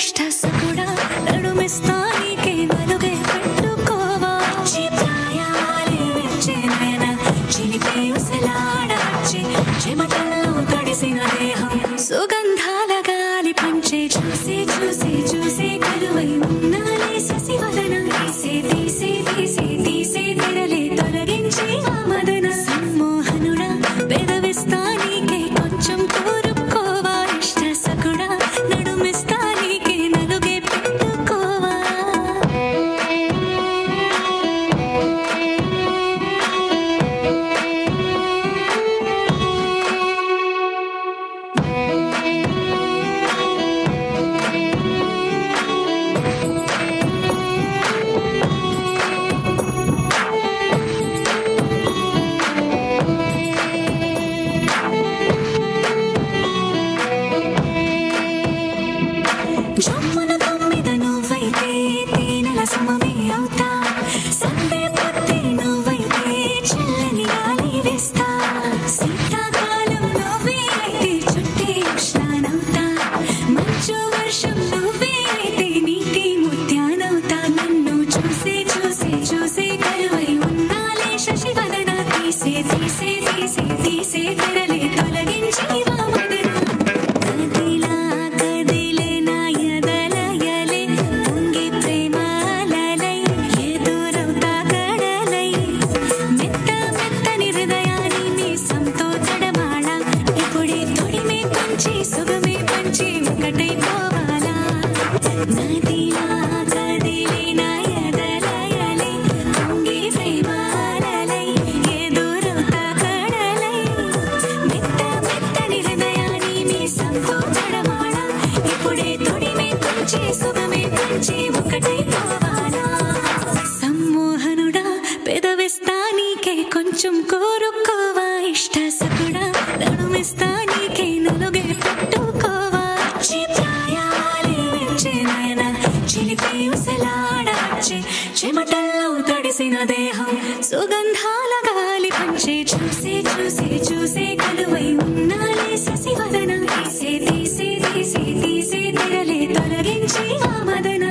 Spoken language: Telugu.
ఇష్ట సకుడా నడుమిస్తా నీకే నలుగే పెట్టుకోవా చిత్రాయాలే వెచ్చెనైన చిలిపి ఉసలాడాచి చెమటల్లో తడిసిన దేహం సుగంధాల గాలి పంచే చూసి చూసి చూసి కలువై ఉన్నాలే శశివదన తీసే తీసే తీసే తీసే తెరలే తొలగించి ఆ మదన సమ్మోహనుడా పెదవిస్తా నీకే కొంచెం కోరుకోవా ఇష్ట సకుడా నడుమిస్తా నీకే నలుగే పెట్టుకోవా జమ్మున తొమ్మిద నువ్వైతే తేనెల సమమే అవుతా సందే పొత్తి నువ్వైతే చల్లని గాలి వేస్తా శీతాకాలం నువ్వే అయితే చుట్టి ఉష్ణానవుతా మంచు వర్షం నువ్వే అయితే నీటి ముత్యానవుతా నన్ను చూసి చూసి చూసి కలువై ఉన్నాలే శశివదన తీసే తీసే తీసే తీసే తెరలే తొలగించి వామదన కదిలా కదిలే నా ఎదలయలే పొంగి ప్రేమాలలై ఎదురవుతా కడలై మెత్త మెత్తని హృదయాన్ని మీసంతో తడమాళ ఇప్పుడే తొడిమే పంచి సుగమే పంచి ఒకటైపోవాలా నదిలా కదిలే నా ఎదలయలే పొంగి ప్రేమాలలై ఎదురవుతా కడలై మెత్త మెత్తని హృదయాన్ని మీసంతో తడమాళ ఇప్పుడే తొడిమే పంచి సుగమే పంచి ఒకటైపోవాలా సమ్మోహనుడా పెదవిస్తా నీకే కొంచెం కోరుకోవా ఇష్ట సకుడా నడుమిస్తా నీకే నలుగే పెట్టుకోవా చిత్రాయాలే వెచ్చెనైన చిలిపి ఉసలాడాచి చెమటల్లో తడిసిన దేహం సుగంధాల గాలి పంచే చూసి చూసి చూసి కలువై ఉన్నాలే శశివదన తీసే తీసే తీసే తీసే తెరలే తొలగించి ఆ మదన